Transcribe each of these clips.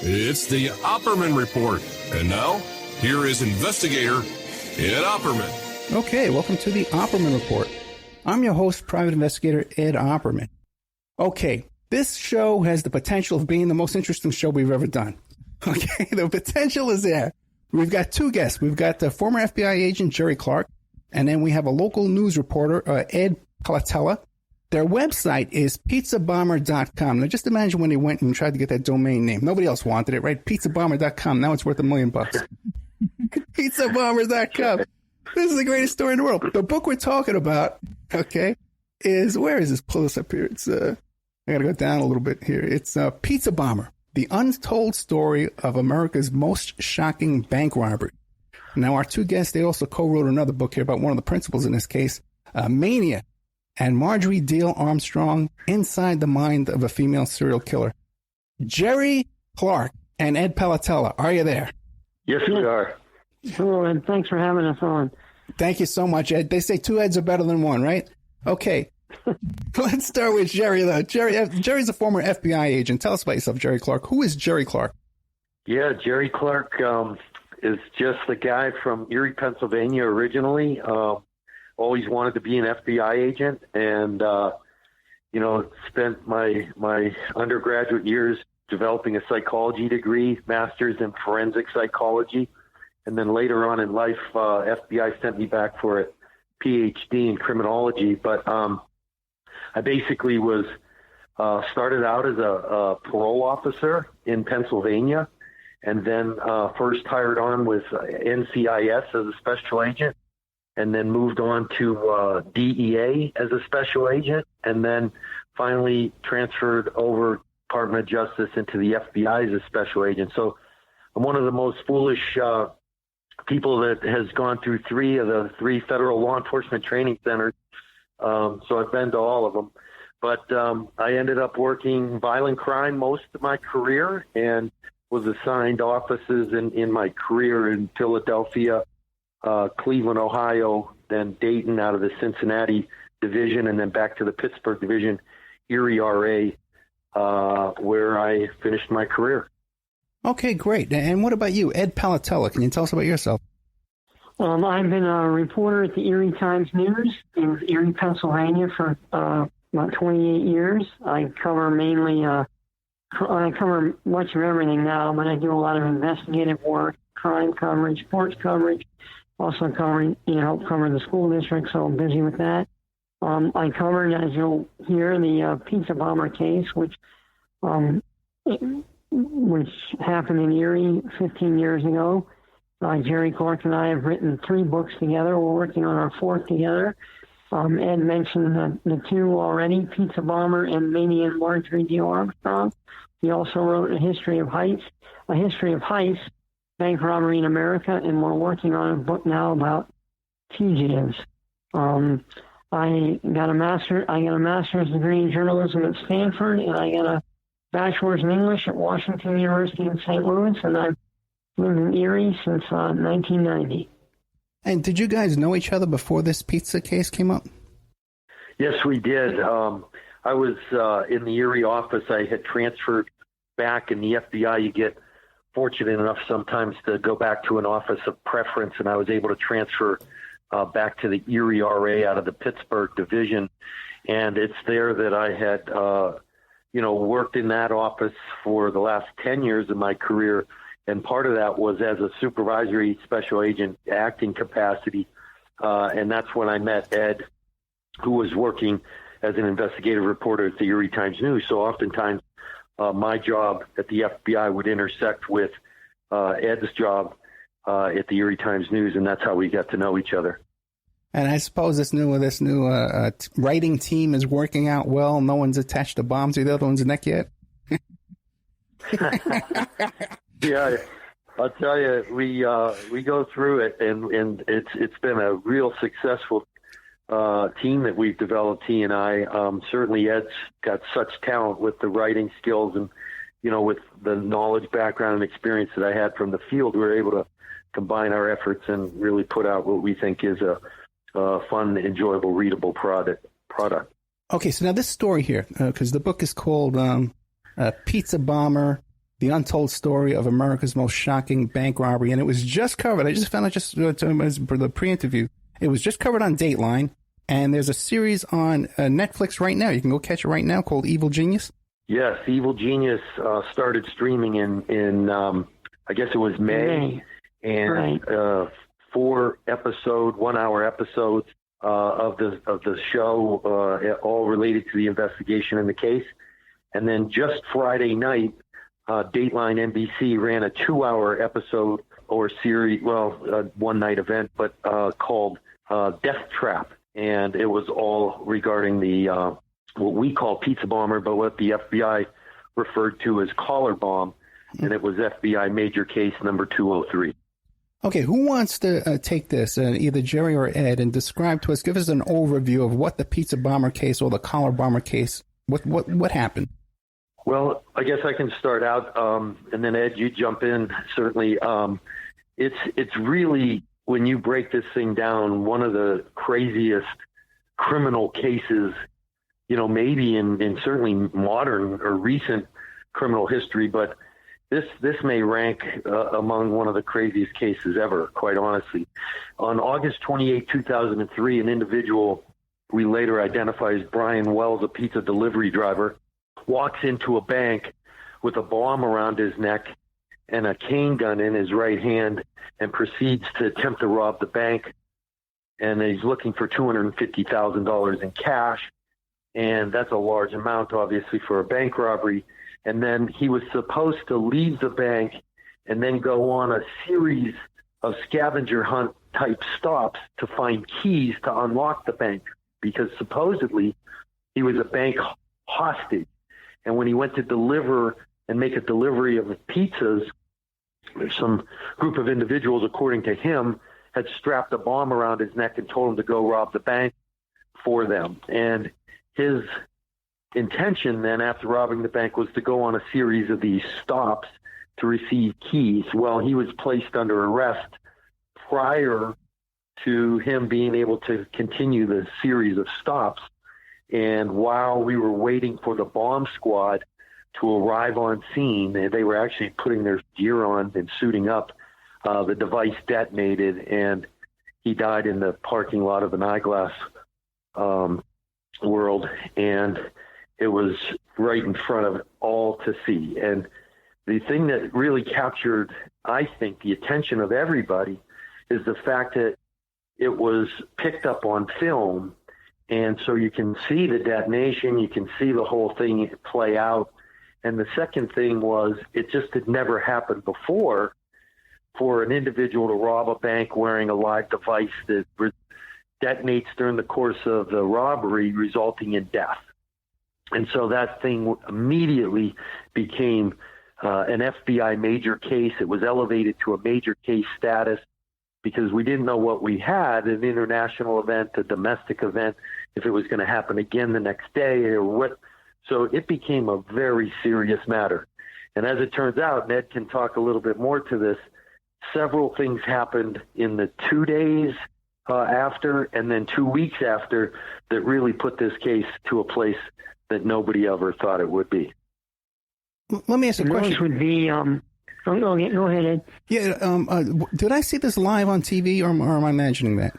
It's the Opperman Report. And now, here is investigator Ed Opperman. Okay, welcome to the Opperman Report. I'm your host, Private Investigator Ed Opperman. Okay, this show has the potential of being the most interesting show we've ever done. Okay, the potential is there. We've got two guests. We've got the former FBI agent, Jerry Clark, and then we have a local news reporter, Ed Palattella. Their website is pizzabomber.com. Now, just imagine when they went and tried to get that domain name. Nobody else wanted it, right? Pizzabomber.com. Now it's worth $1 million. Pizzabomber.com. This is the greatest story in the world. The book we're talking about, okay, is, where is this? Pull this up here. It's, I got to go down a little bit here. It's Pizza Bomber, the untold story of America's most shocking bank robbery. Now, our two guests, they also co-wrote another book here about one of the principals in this case, Mania, and Marjorie Diehl Armstrong, Inside the Mind of a Female Serial Killer. Jerry Clark and Ed Palattella, are you there? Yes, we are. Hello, Ed. Thanks for having us on. Thank you so much, Ed. They say two Eds are better than one, right? Okay. Let's start with Jerry, though. Jerry's a former FBI agent. Tell us about yourself, Jerry Clark. Who is Jerry Clark? Yeah, Jerry Clark is just the guy from Erie, Pennsylvania originally. Always wanted to be an FBI agent, and spent my undergraduate years developing a psychology degree, master's in forensic psychology, and then later on in life, FBI sent me back for a PhD in criminology. But I basically was started out as a parole officer in Pennsylvania, and then first hired on with NCIS as a special agent, and then moved on to DEA as a special agent, and then finally transferred over Department of Justice into the FBI as a special agent. So I'm one of the most foolish people that has gone through three of the three federal law enforcement training centers. So I've been to all of them. But I ended up working violent crime most of my career, and was assigned offices in my career in Philadelphia, Cleveland, Ohio, then Dayton out of the Cincinnati division, and then back to the Pittsburgh division, Erie, RA, where I finished my career. Okay, great. And what about you, Ed Palattella? Can you tell us about yourself? I've been a reporter at the Erie Times News in Erie, Pennsylvania for about 28 years. I cover I cover much of everything now, but I do a lot of investigative work, crime coverage, sports coverage, also help cover the school district, so I'm busy with that. I covered, as you'll hear, the Pizza Bomber case, which happened in Erie 15 years ago. Jerry Clark and I have written 3 books together. We're working on our 4th together. Ed mentioned the 2 already, Pizza Bomber and Mania and Marjorie Diehl Armstrong. He also wrote A History of Heists, Bank Robbery in America, and we're working on a book now about fugitives. I got a master's degree in journalism at Stanford, and I got a bachelor's in English at Washington University in St. Louis, and I've lived in Erie since 1990. And did you guys know each other before this pizza case came up? Yes, we did. I was in the Erie office. I had transferred back in the FBI. You get fortunate enough sometimes to go back to an office of preference, and I was able to transfer back to the Erie RA out of the Pittsburgh division. And it's there that I had, worked in that office for the last 10 years of my career. And part of that was as a supervisory special agent acting capacity. And that's when I met Ed, who was working as an investigative reporter at the Erie Times News. So oftentimes my job at the FBI would intersect with Ed's job at the Erie Times News, and that's how we got to know each other. And I suppose this new writing team is working out well. No one's attached a bomb to the other one's neck yet. Yeah, I'll tell you, we go through it, and it's been a real successful team that we've developed. He and I, certainly Ed's got such talent with the writing skills, and with the knowledge, background, and experience that I had from the field. We're able to combine our efforts and really put out what we think is a fun, enjoyable, readable product. Okay, so now this story here, because the book is called Pizza Bomber, The Untold Story of America's Most Shocking Bank Robbery. And it was just covered. I just found out just for the pre-interview. It was just covered on Dateline. And there's a series on Netflix right now. You can go catch it right now called Evil Genius. Yes, Evil Genius started streaming in I guess it was May. And 4 1-hour episodes of the show, all related to the investigation in the case. And then just Friday night, Dateline NBC ran a 2-hour episode or series, one night event, but called Death Trap. And it was all regarding the what we call pizza bomber, but what the FBI referred to as Collarbomb. And it was FBI major case number 203. Okay, who wants to take this, either Jerry or Ed, and describe to us, give us an overview of what the pizza bomber case or the collar bomber case, what happened? Well, I guess I can start out, and then Ed, you jump in. Certainly, it's really, when you break this thing down, one of the craziest criminal cases, maybe in certainly modern or recent criminal history, but this may rank among one of the craziest cases ever, quite honestly. On August 28, 2003, an individual we later identify as Brian Wells, a pizza delivery driver, walks into a bank with a bomb around his neck and a cane gun in his right hand and proceeds to attempt to rob the bank. And he's looking for $250,000 in cash. And that's a large amount, obviously, for a bank robbery. And then he was supposed to leave the bank and then go on a series of scavenger hunt type stops to find keys to unlock the bank, because supposedly he was a bank hostage. And when he went to deliver and make a delivery of pizzas, some group of individuals, according to him, had strapped a bomb around his neck and told him to go rob the bank for them. And his intention then, after robbing the bank, was to go on a series of these stops to receive keys. Well, he was placed under arrest prior to him being able to continue the series of stops. And while we were waiting for the bomb squad to arrive on scene, they were actually putting their gear on and suiting up, the device detonated, and he died in the parking lot of an eyeglass world. And it was right in front of all to see. And the thing that really captured, I think, the attention of everybody is the fact that it was picked up on film. And so you can see the detonation, you can see the whole thing play out. And the second thing was, it just had never happened before for an individual to rob a bank wearing a live device that detonates during the course of the robbery, resulting in death. And so that thing immediately became an FBI major case. It was elevated to a major case status because we didn't know what we had, an international event, a domestic event, if it was going to happen again the next day or what. So it became a very serious matter. And as it turns out, Ned can talk a little bit more to this, several things happened in the 2 days after and then 2 weeks after that really put this case to a place that nobody ever thought it would be. Let me ask a question. Those would be, go ahead, Ed. Yeah, did I see this live on TV, or am I imagining that?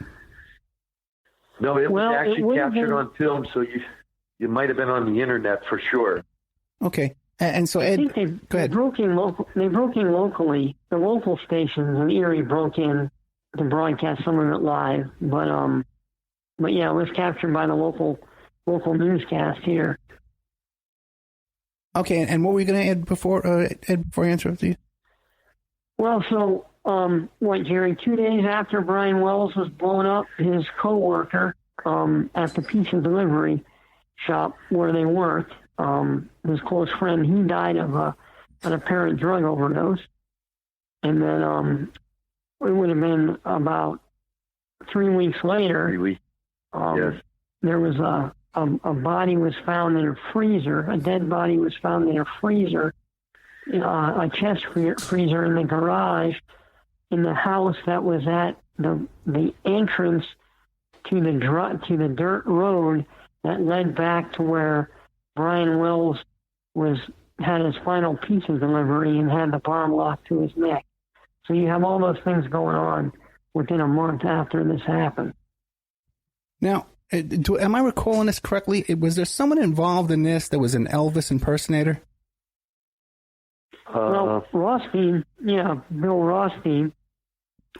No, it was actually captured on film, so you might have been on the internet for sure. Okay, and so Ed, go ahead. They broke in locally. The local stations in Erie broke in to broadcast some of it live, but yeah, it was captured by the local newscast here. Okay, and what were you going to add before I interrupt you? Well, so, Jerry, 2 days after Brian Wells was blown up, his co-worker at the pizza delivery shop where they worked, his close friend, he died of an apparent drug overdose. And then it would have been about 3 weeks later, Yes. There was a body was found in a freezer. A dead body was found in a freezer, a chest freezer in the garage in the house that was at the entrance to the dirt road that led back to where Brian Wells was had his final pizza delivery and had the bomb locked to his neck. So you have all those things going on within a month after this happened. Now, am I recalling this correctly? Was there someone involved in this that was an Elvis impersonator? Well, Rothstein, Bill Rothstein,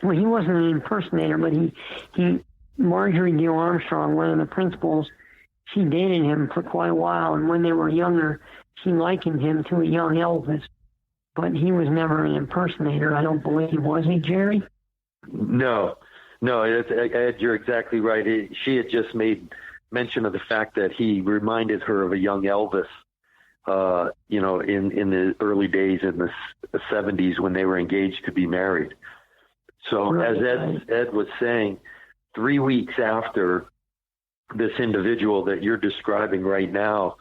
well, he wasn't an impersonator, but he Marjorie Gill Armstrong, one of the principals, she dated him for quite a while, and when they were younger, she likened him to a young Elvis, but he was never an impersonator, I don't believe, was he, Jerry? No, Ed, you're exactly right. She had just made mention of the fact that he reminded her of a young Elvis, in the early days in the 70s when they were engaged to be married. So right. As Ed was saying, 3 weeks after this individual that you're describing right now,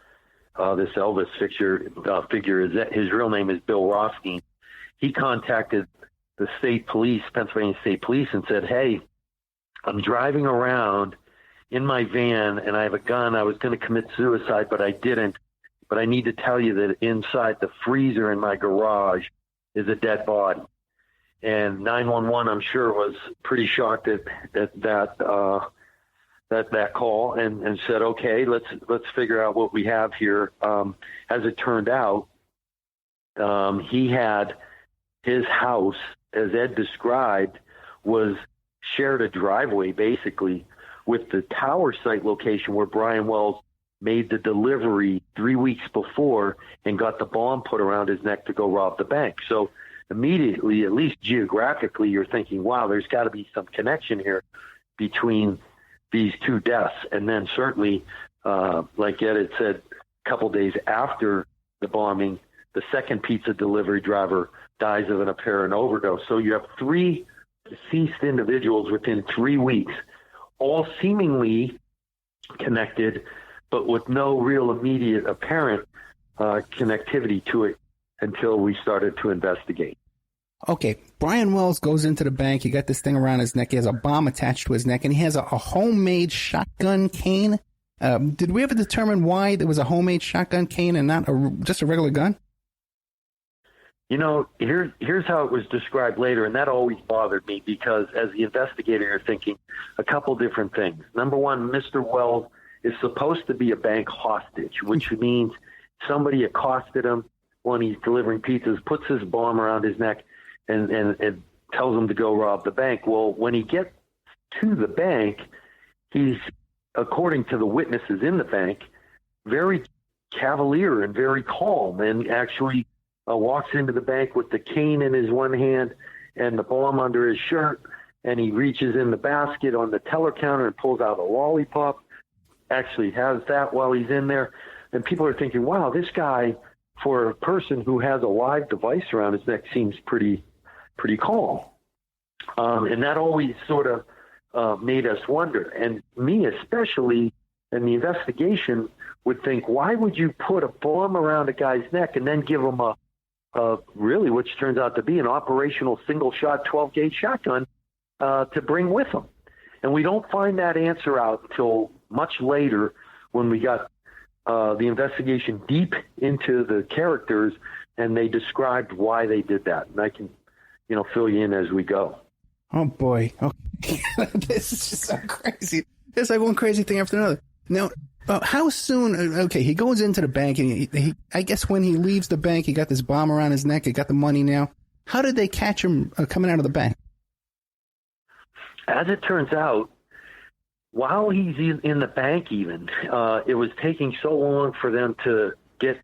this Elvis figure is that his real name is Bill Rothstein. He contacted the state police, Pennsylvania State Police, and said, "Hey, I'm driving around in my van and I have a gun. I was going to commit suicide, but I didn't. But I need to tell you that inside the freezer in my garage is a dead body." And 911, I'm sure, was pretty shocked at that call and said, "Okay, let's figure out what we have here." As it turned out, he had his house, as Ed described, was shared a driveway basically with the tower site location where Brian Wells made the delivery 3 weeks before and got the bomb put around his neck to go rob the bank. So immediately, at least geographically, you're thinking, wow, there's got to be some connection here between these two deaths. And then certainly, like Ed had said, a couple days after the bombing, the second pizza delivery driver dies of an apparent overdose. So you have 3 deceased individuals within 3 weeks, all seemingly connected, but with no real immediate apparent connectivity to it until we started to investigate. Okay, Brian Wells goes into the bank. He got this thing around his neck. He has a bomb attached to his neck, and he has a homemade shotgun cane. Did we ever determine why there was a homemade shotgun cane and not just a regular gun? Here's how it was described later, and that always bothered me because as the investigator, you're thinking a couple different things. Number one, Mr. Wells is supposed to be a bank hostage, which means somebody accosted him when he's delivering pizzas, puts his bomb around his neck, and tells him to go rob the bank. Well, when he gets to the bank, he's, according to the witnesses in the bank, very cavalier and very calm, and actually walks into the bank with the cane in his one hand and the bomb under his shirt, and he reaches in the basket on the teller counter and pulls out a lollipop, actually has that while he's in there. And people are thinking, wow, this guy, for a person who has a live device around his neck, seems pretty calm. And that always sort of made us wonder. And me especially, in the investigation, would think, why would you put a bomb around a guy's neck and then give him a really, which turns out to be an operational single-shot 12-gauge shotgun to bring with him? And we don't find that answer out until much later when we got the investigation deep into the characters, and they described why they did that. And I can, fill you in as we go. Oh, boy. Okay. This is just so crazy. It's like one crazy thing after another. Now, how soon? Okay, he goes into the bank, and he, I guess when he leaves the bank, he got this bomb around his neck. He got the money now. How did they catch him coming out of the bank? As it turns out, while he's in the bank even, it was taking so long for them to get,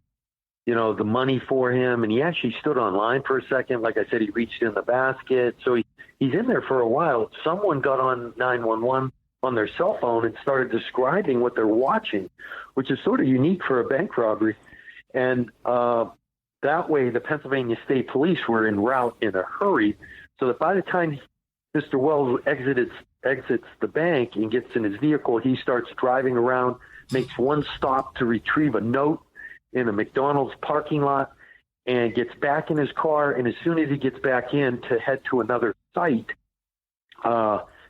the money for him. And he actually stood online for a second. Like I said, he reached in the basket. So he's in there for a while. Someone got on 911 on their cell phone and started describing what they're watching, which is sort of unique for a bank robbery. And that way, the Pennsylvania State Police were en route in a hurry, so that by the time Mr. Wells exits the bank and gets in his vehicle, he starts driving around, makes one stop to retrieve a note in a McDonald's parking lot, and gets back in his car. And as soon as he gets back in to head to another site,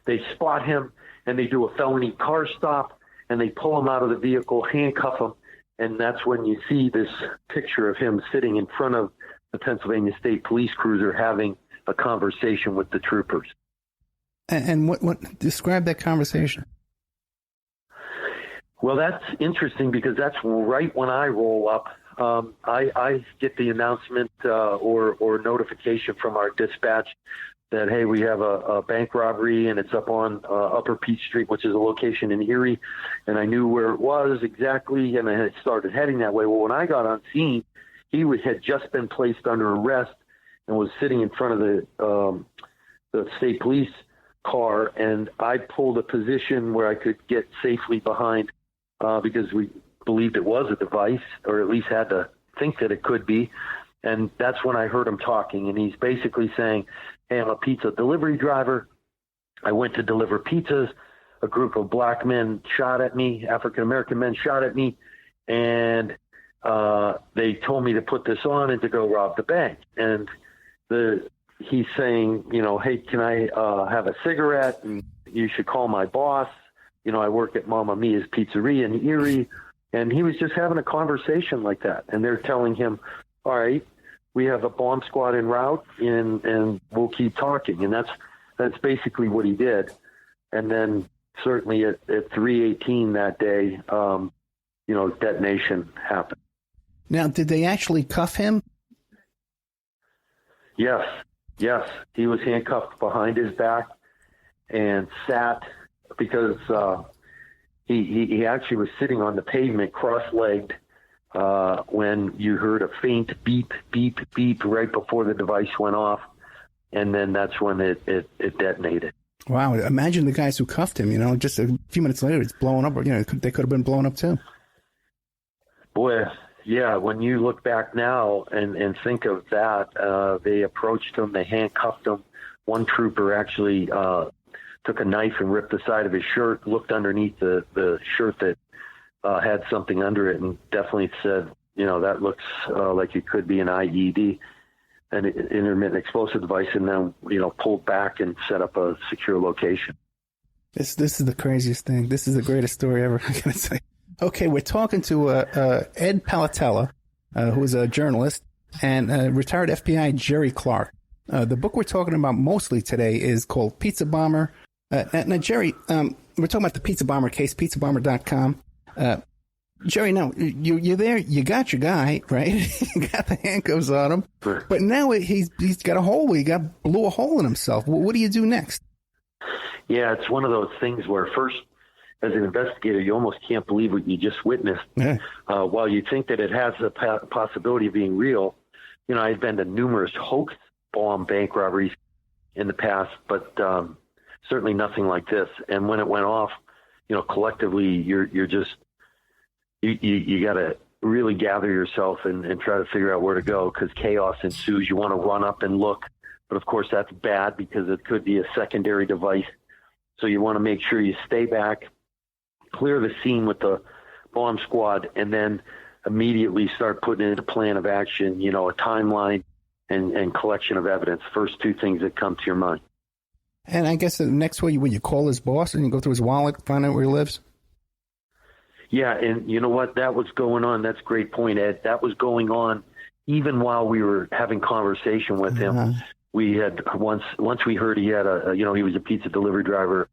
they spot him and they do a felony car stop, and they pull him out of the vehicle, handcuff him, And that's when you see this picture of him sitting in front of the Pennsylvania State Police cruiser having a conversation with the troopers. And what describe that conversation? Well, that's interesting because that's right when I roll up. I get the announcement or notification from our dispatch that, hey, we have a bank robbery and it's up on Upper Peach Street, which is a location in Erie. And I knew where it was exactly, and I had started heading that way. Well, when I got on scene, he had just been placed under arrest and was sitting in front of the state police car, and I pulled a position where I could get safely behind because we believed it was a device, or at least had to think that it could be. And that's when I heard him talking, and he's basically saying, hey, I'm a pizza delivery driver. I went to deliver pizzas. A group of black men shot at me, African-American men shot at me, and they told me to put this on and to go rob the bank. And he's saying, hey, can I have a cigarette? And you should call my boss. I work at Mamma Mia's Pizzeria in Erie. And he was just having a conversation like that. And they're telling him, all right, we have a bomb squad en route, and we'll keep talking. And that's basically what he did. And then certainly at 3:18 that day, detonation happened. Now, did they actually cuff him? Yes. He was handcuffed behind his back and sat because he actually was sitting on the pavement cross-legged when you heard a faint beep, beep, beep right before the device went off. And then that's when it detonated. Wow. Imagine the guys who cuffed him, just a few minutes later, it's blowing up. They could have been blown up too. Boy, yeah, when you look back now and think of that, they approached him, they handcuffed him. One trooper actually took a knife and ripped the side of his shirt, looked underneath the shirt that had something under it, and definitely said, that looks like it could be an IED, an intermittent explosive device, and then, pulled back and set up a secure location. This is the craziest thing. This is the greatest story ever, I gotta say. Okay, we're talking to Ed Palattella, who is a journalist, and retired FBI Jerry Clark. The book we're talking about mostly today is called Pizza Bomber. Now, Jerry, we're talking about the Pizza Bomber case, pizzabomber.com. Jerry, now, you're there, you got your guy, right? You got the handcuffs on him, but now he's got a hole, blew a hole in himself. What do you do next? Yeah, it's one of those things where first, as an investigator, you almost can't believe what you just witnessed. Yeah. While you think that it has the possibility of being real, I've been to numerous hoax bomb bank robberies in the past, but certainly nothing like this. And when it went off, collectively, you're just you got to really gather yourself and try to figure out where to go, because chaos ensues. You want to run up and look, but of course that's bad because it could be a secondary device. So you want to make sure you stay back, clear the scene with the bomb squad, and then immediately start putting in a plan of action, a timeline and collection of evidence. First two things that come to your mind. And I guess the next way, when you call his boss and you go through his wallet, find out where he lives? Yeah, and you know what? That was going on. That's a great point, Ed. That was going on even while we were having conversation with him. We had once we heard he had he was a pizza delivery driver.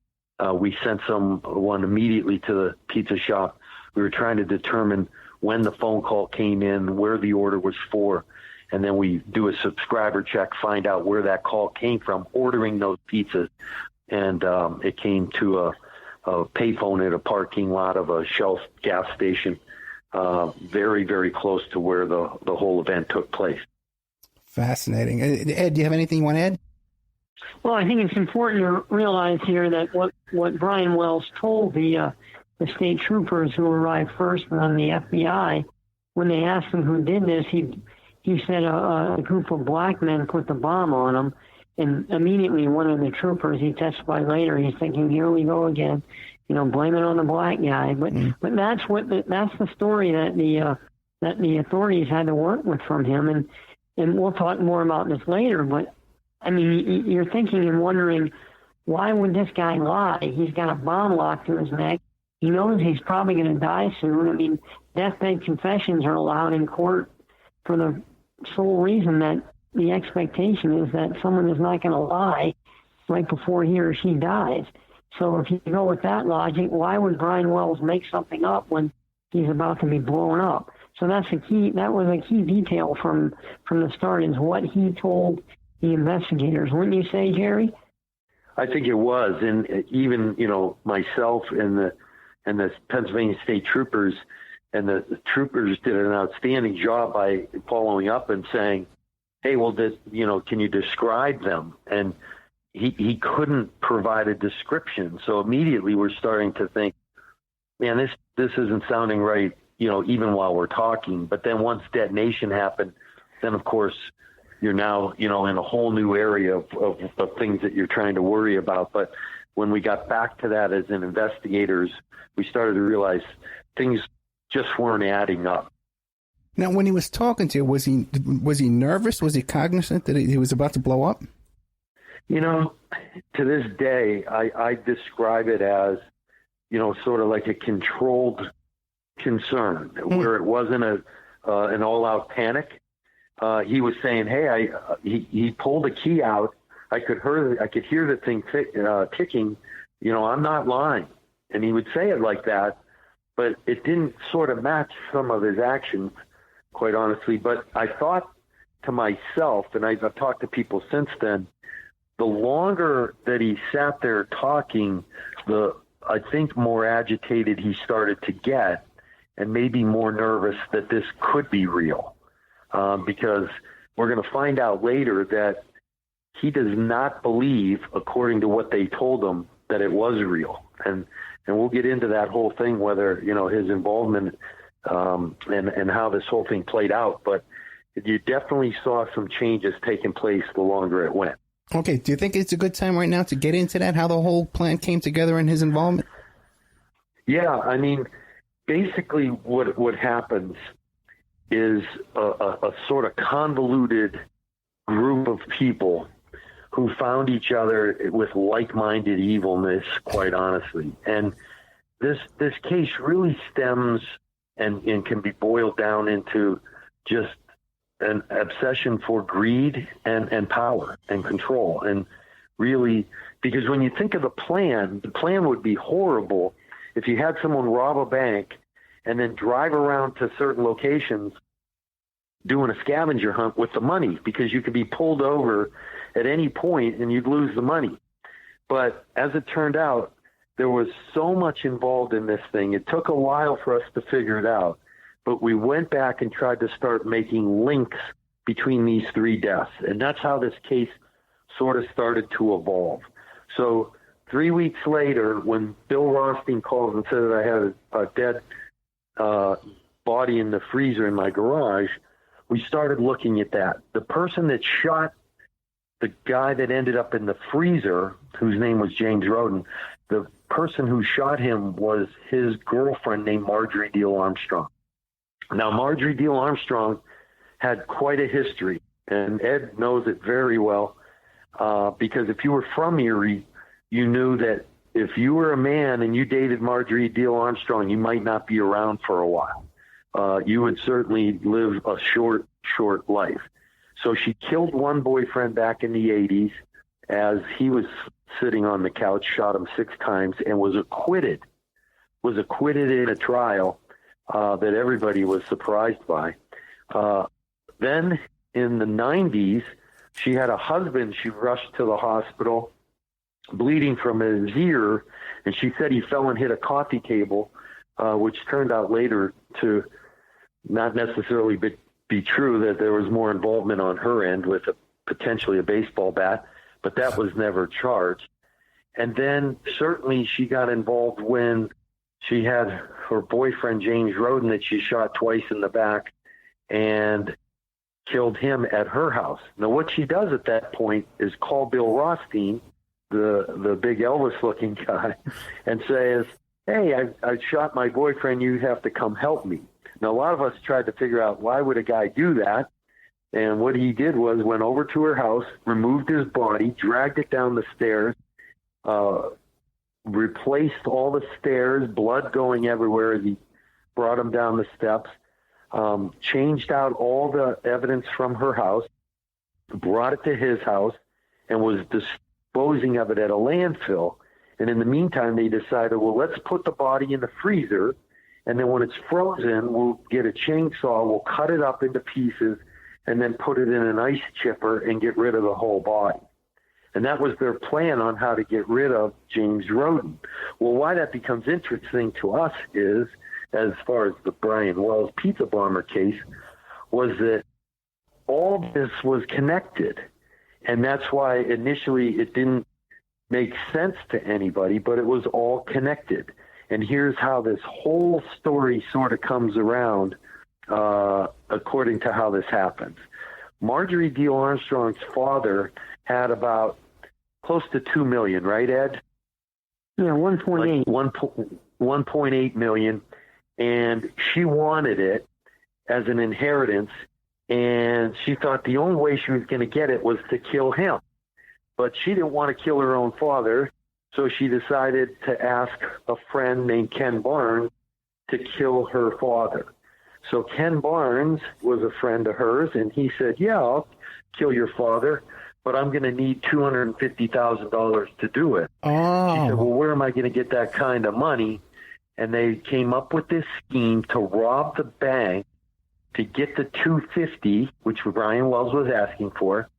We sent someone immediately to the pizza shop. We were trying to determine when the phone call came in, where the order was for, and then we do a subscriber check, find out where that call came from, ordering those pizzas. And it came to a payphone at a parking lot of a Shell gas station, very, very close to where the whole event took place. Fascinating. Ed, do you have anything you want to add? Well, I think it's important to realize here that what Brian Wells told the state troopers who arrived first on the FBI, when they asked him who did this, he said a group of black men put the bomb on him, and immediately one of the troopers, he testified later, he's thinking, here we go again, blame it on the black guy. But that's the story that the authorities had to work with from him, and we'll talk more about this later. But I mean, you're thinking and wondering, why would this guy lie? He's got a bomb locked to his neck. He knows he's probably going to die soon. I mean, deathbed confessions are allowed in court for the sole reason that the expectation is that someone is not going to lie right before he or she dies. So if you go with that logic, why would Brian Wells make something up when he's about to be blown up? So that's a key. That was a key detail from the start, is what he told the investigators. Wouldn't you say, Jerry? I think it was, and even myself and the Pennsylvania State Troopers, and the troopers did an outstanding job by following up and saying, "Hey, well, can you describe them?" And he couldn't provide a description. So immediately we're starting to think, man, this isn't sounding right, even while we're talking. But then once detonation happened, then of course you're now, in a whole new area of things that you're trying to worry about. But when we got back to that as investigators, we started to realize things just weren't adding up. Now, when he was talking to you, was he nervous? Was he cognizant that he was about to blow up? To this day, I describe it as, sort of like a controlled concern, where it wasn't an all-out panic. He was saying, "Hey, he pulled a key out. I could hear the thing ticking. I'm not lying." And he would say it like that, but it didn't sort of match some of his actions, quite honestly. But I thought to myself, and I've talked to people since then, the longer that he sat there talking, I think more agitated he started to get, and maybe more nervous that this could be real. Because we're going to find out later that he does not believe, according to what they told him, that it was real. And we'll get into that whole thing, whether, his involvement and how this whole thing played out. But you definitely saw some changes taking place the longer it went. Okay, do you think it's a good time right now to get into that, how the whole plan came together and his involvement? Yeah, I mean, basically what happens is a sort of convoluted group of people who found each other with like-minded evilness, quite honestly. And this case really stems and can be boiled down into just an obsession for greed and power and control. And really, because when you think of the plan would be horrible if you had someone rob a bank and then drive around to certain locations doing a scavenger hunt with the money, because you could be pulled over at any point and you'd lose the money. But as it turned out, there was so much involved in this thing. It took a while for us to figure it out. But we went back and tried to start making links between these three deaths. And that's how this case sort of started to evolve. So 3 weeks later, when Bill Rothstein called and said that I had a dead body in the freezer in my garage, we started looking at that. The person that shot the guy that ended up in the freezer, whose name was James Roden, the person who shot him was his girlfriend named Marjorie Deal Armstrong. Now, Marjorie Deal Armstrong had quite a history, and Ed knows it very well, because if you were from Erie, you knew that if you were a man and you dated Marjorie Deal Armstrong, you might not be around for a while. You would certainly live a short life. So she killed one boyfriend back in the 80s as he was sitting on the couch, shot him 6 times, and was acquitted in a trial that everybody was surprised by. Then in the 90s, she had a husband. She rushed to the hospital, bleeding from his ear, and she said he fell and hit a coffee table, which turned out later to not necessarily be true, that there was more involvement on her end with potentially a baseball bat, but that was never charged. And then certainly she got involved when she had her boyfriend, James Roden, that she shot twice in the back and killed him at her house. Now, what she does at that point is call Bill Rothstein, the big Elvis-looking guy, and says, "Hey, I shot my boyfriend. You have to come help me." Now, a lot of us tried to figure out, why would a guy do that? And what he did was went over to her house, removed his body, dragged it down the stairs, replaced all the stairs, blood going everywhere as he brought him down the steps, changed out all the evidence from her house, brought it to his house, and was disposing of it at a landfill. And in the meantime, they decided, well, let's put the body in the freezer, and then when it's frozen, we'll get a chainsaw, we'll cut it up into pieces, and then put it in an ice chipper and get rid of the whole body. And that was their plan on how to get rid of James Roden. Well, why that becomes interesting to us is, as far as the Brian Wells pizza bomber case, was that all this was connected. And that's why initially it didn't make sense to anybody, but it was all connected. And here's how this whole story sort of comes around, according to how this happens. Marjorie Deal Armstrong's father had about close to $2 million, right, Ed? Yeah, 1.8. Like 1.8 million, and she wanted it as an inheritance, and she thought the only way she was going to get it was to kill him. But she didn't want to kill her own father, so she decided to ask a friend named Ken Barnes to kill her father. So Ken Barnes was a friend of hers, and he said, yeah, I'll kill your father, but I'm going to need $250,000 to do it. Oh. She said, well, where am I going to get that kind of money? And they came up with this scheme to rob the bank to get the $250, which Brian Wells was asking for,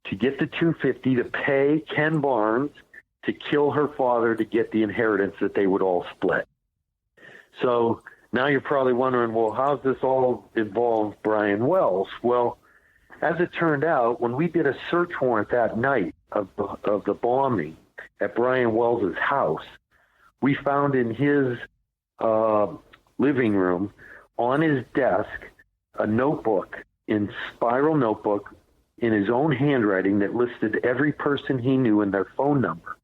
to get the $250 to pay Ken Barnes to kill her father to get the inheritance that they would all split. So now you're probably wondering, well, how's this all involve Brian Wells? Well, as it turned out, when we did a search warrant that night of the bombing at Brian Wells's house, we found in his living room on his desk a notebook, in spiral notebook, in his own handwriting that listed every person he knew and their phone number.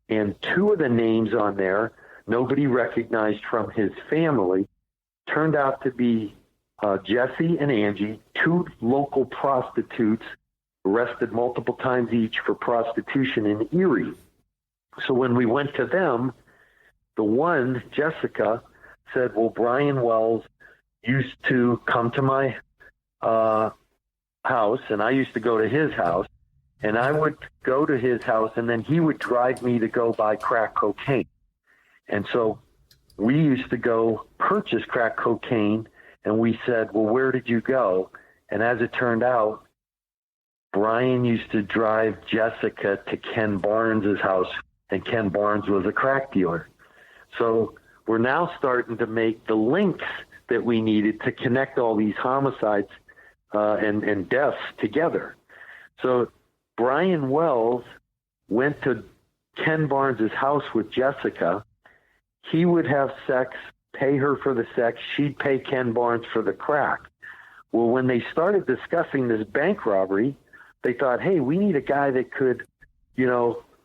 And two of the names on there nobody recognized from his family turned out to be Jesse and Angie, two local prostitutes arrested multiple times each for prostitution in Erie. So when we went to them, the one, Jessica, said, well, Brian Wells used to come to my house, and I used to go to his house, and I would go to his house, and then he would drive me to go buy crack cocaine. And so we used to go purchase crack cocaine, and we said, well, where did you go? And as it turned out, Brian used to drive Jessica to Ken Barnes' house, and Ken Barnes was a crack dealer. So we're now starting to make the links that we needed to connect all these homicides and deaths together. So Brian Wells went to Ken Barnes' house with Jessica. He would have sex, pay her for the sex. She'd pay Ken Barnes for the crack. Well, when they started discussing this bank robbery, they thought, hey, we need a guy that could,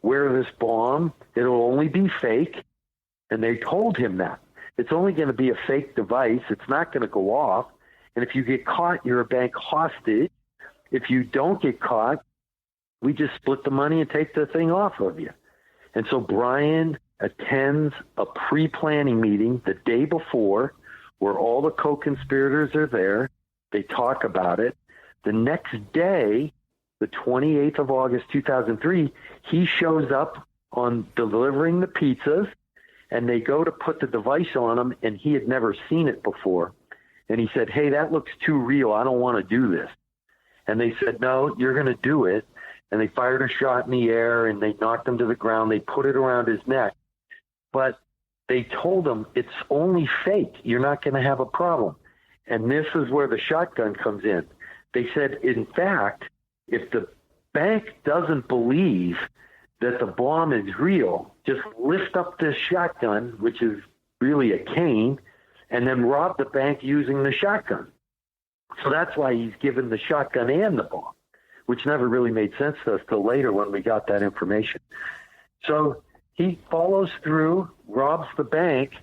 wear this bomb. It'll only be fake. And they told him that. It's only going to be a fake device. It's not going to go off. And if you get caught, you're a bank hostage. If you don't get caught, we just split the money and take the thing off of you. And so Brian attends a pre-planning meeting the day before where all the co-conspirators are there. They talk about it. The next day, the 28th of August, 2003, he shows up on delivering the pizzas, and they go to put the device on him, and he had never seen it before. And he said, hey, that looks too real. I don't want to do this. And they said, no, you're going to do it. And they fired a shot in the air, and they knocked him to the ground. They put it around his neck. But they told him, it's only fake. You're not going to have a problem. And this is where the shotgun comes in. They said, in fact, if the bank doesn't believe that the bomb is real, just lift up this shotgun, which is really a cane, and then rob the bank using the shotgun. So that's why he's given the shotgun and the bomb, which never really made sense to us till later when we got that information. So he follows through, robs the bank,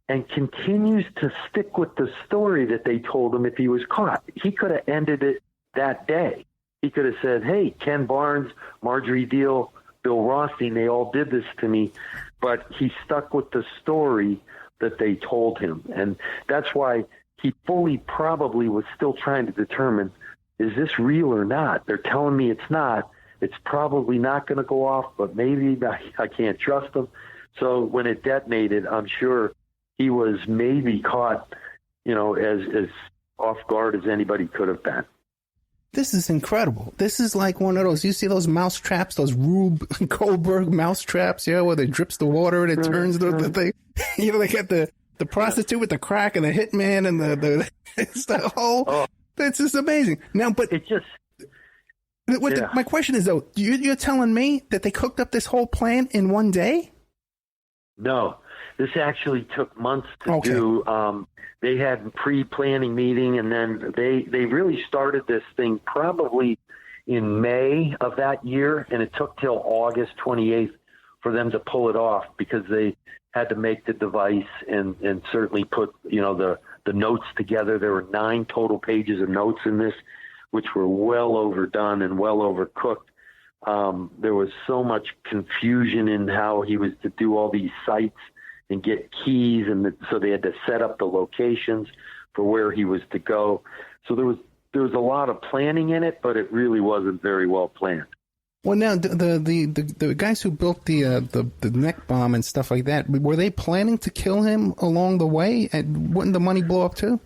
and continues to stick with the story that they told him if he was caught. He could have ended it that day. He could have said, hey, Ken Barnes, Marjorie Deal, Bill Rothstein, they all did this to me. But he stuck with the story that they told him. And that's why he fully probably was still trying to determine, is this real or not? They're telling me it's not. It's probably not going to go off, but maybe I can't trust them. So when it detonated, I'm sure he was maybe caught, as off guard as anybody could have been. This is incredible. This is like one of those, you see those mouse traps, those Rube Goldberg mouse traps, where it drips the water and it turns the thing. They got the prostitute with the crack and the hitman and the it's the whole, it's just amazing. Now, but it just, my question is though, you're telling me that they cooked up this whole plan in one day? No, this actually took months to do. They had pre-planning meeting, and then they really started this thing probably in May of that year, and it took till August 28th for them to pull it off because they had to make the device and certainly put, the notes together. There were 9 total pages of notes in this, which were well overdone and well overcooked. There was so much confusion in how he was to do all these sites and get keys, and so they had to set up the locations for where he was to go. So there was a lot of planning in it, but it really wasn't very well planned. Well, now the guys who built the neck bomb and stuff like that, were they planning to kill him along the way? And wouldn't the money blow up too?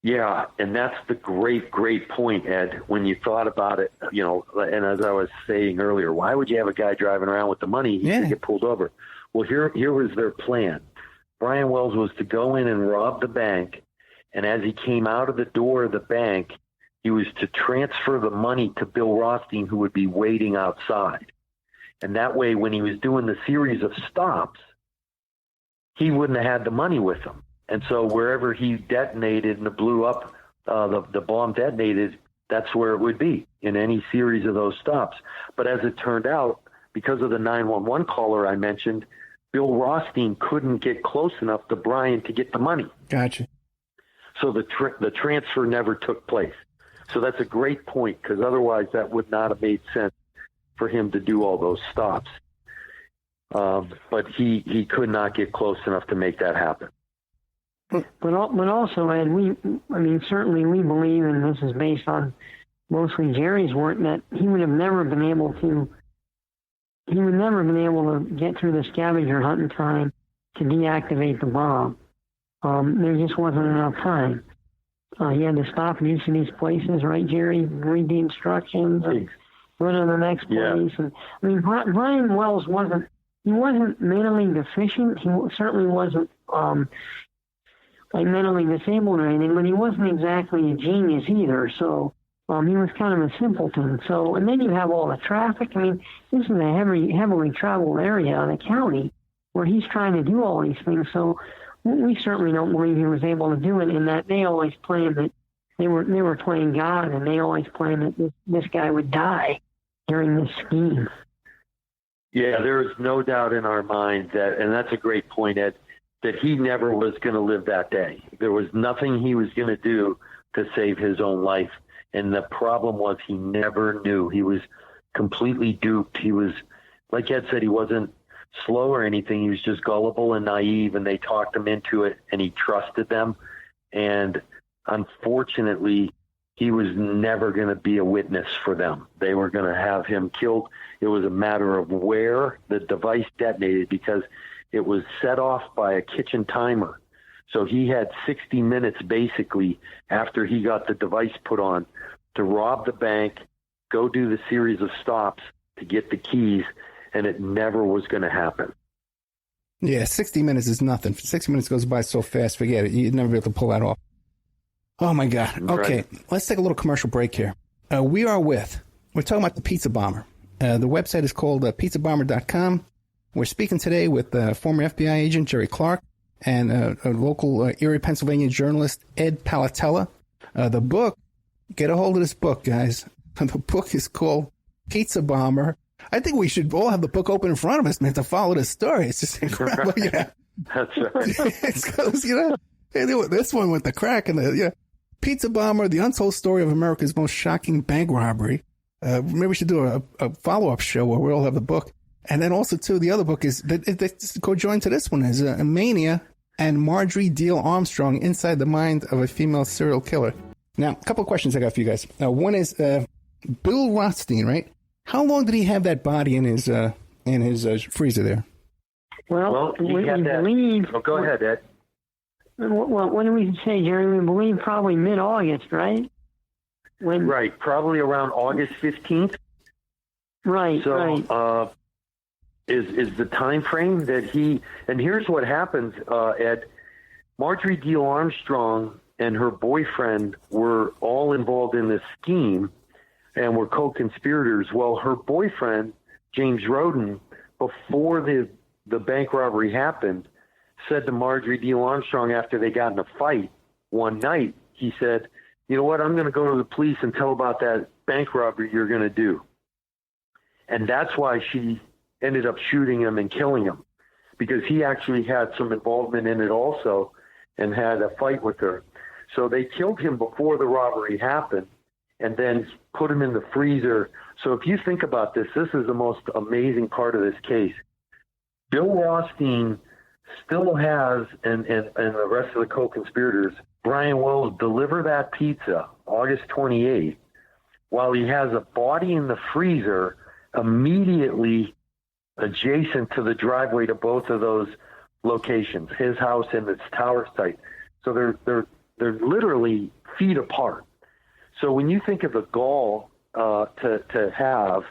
Yeah, and that's the great point, Ed, when you thought about it, and as I was saying earlier, why would you have a guy driving around with the money? He could get pulled over. Well, here was their plan. Brian Wells was to go in and rob the bank, and as he came out of the door of the bank, he was to transfer the money to Bill Rothstein, who would be waiting outside. And that way, when he was doing the series of stops, he wouldn't have had the money with him. And so wherever he detonated and blew up, the bomb detonated, that's where it would be in any series of those stops. But as it turned out, because of the 911 caller I mentioned, Bill Rothstein couldn't get close enough to Brian to get the money. Gotcha. So the transfer never took place. So that's a great point, because otherwise that would not have made sense for him to do all those stops. But he could not get close enough to make that happen. But also, Ed, certainly we believe, and this is based on mostly Jerry's work, that he would have never been able to get through the scavenger hunt in time to deactivate the bomb. There just wasn't enough time. He had to stop in each of these places, right, Jerry? Read the instructions and go to the next place. Yeah. And Brian Wells wasn't mentally deficient. He certainly wasn't mentally disabled or anything, but he wasn't exactly a genius either. So he was kind of a simpleton. So, and then you have all the traffic. This is a heavily traveled area in the county where he's trying to do all these things. So we certainly don't believe he was able to do it, in that they always planned that they were playing God, and they always planned that this guy would die during this scheme. Yeah, there is no doubt in our mind that, and that's a great point, Ed, that he never was going to live that day. There was nothing he was going to do to save his own life. And the problem was he never knew. He was completely duped. He was, like Ed said, he wasn't slow or anything. He was just gullible and naive, and they talked him into it, and he trusted them. And unfortunately, he was never going to be a witness for them. They were going to have him killed. It was a matter of where the device detonated, because it was set off by a kitchen timer. So he had 60 minutes basically after he got the device put on to rob the bank, go do the series of stops to get the keys, and it never was going to happen. Yeah, 60 minutes is nothing. 60 minutes goes by so fast, forget it. You'd never be able to pull that off. Oh, my God. Okay, right. Let's take a little commercial break here. We're talking about the Pizza Bomber. The website is called pizzabomber.com. We're speaking today with former FBI agent Jerry Clark and a local Erie, Pennsylvania journalist, Ed Palattella. The book, get a hold of this book, guys. The book is called Pizza Bomber. I think we should all have the book open in front of us, man, to follow this story. It's just incredible. Right. Yeah. That's right. It's, this one with the crack and the Pizza Bomber, the untold story of America's most shocking bank robbery. Maybe we should do a follow-up show where we all have the book. And then also, too, the other book is, that co-joined to this one, is Mania and Marjorie Deal Armstrong Inside the Mind of a Female Serial Killer. Now, a couple of questions I got for you guys. One is Bill Rothstein, right? How long did he have that body in his freezer there? Well, we believe... Oh, go ahead, Ed. Well, what do we say, Jerry? We believe probably mid-August, right? Right, probably around August 15th. Right, so, right. Is the time frame that he... And here's what happens, Ed. Marjorie Deal Armstrong and her boyfriend were all involved in this scheme and were co-conspirators. Well, her boyfriend, James Roden, before the bank robbery happened, said to Marjorie Deal Armstrong after they got in a fight one night, he said, you know what, I'm going to go to the police and tell about that bank robbery you're going to do. And that's why she ended up shooting him and killing him, because he actually had some involvement in it also and had a fight with her. So they killed him before the robbery happened and then put him in the freezer. So if you think about this, this is the most amazing part of this case. Bill Rothstein still has, and the rest of the co-conspirators, Brian Wells deliver that pizza August 28th while he has a body in the freezer immediately adjacent to the driveway to both of those locations, his house and its tower site. So they're literally feet apart. So when you think of the gall to have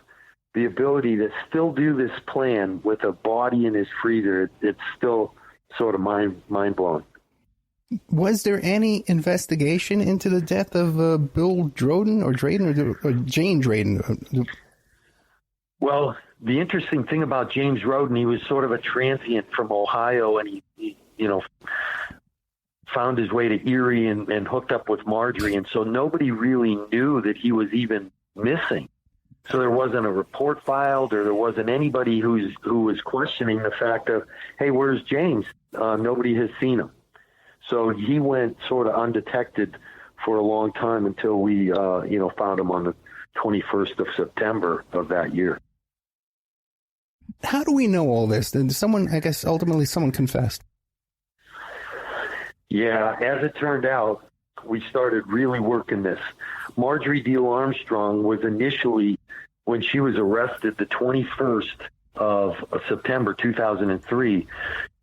the ability to still do this plan with a body in his freezer, it's still sort of mind-blowing. Was there any investigation into the death of Bill Droden or Jane Droden? Well, the interesting thing about James Roden, he was sort of a transient from Ohio, and he found his way to Erie and hooked up with Marjorie, and so nobody really knew that he was even missing. So there wasn't a report filed, or there wasn't anybody who was questioning the fact of, hey, where's James? Nobody has seen him. So he went sort of undetected for a long time until we, found him on the 21st of September of that year. How do we know all this? Did ultimately someone confessed. Yeah, as it turned out, we started really working this. Marjorie Deal Armstrong was initially, when she was arrested the 21st of September 2003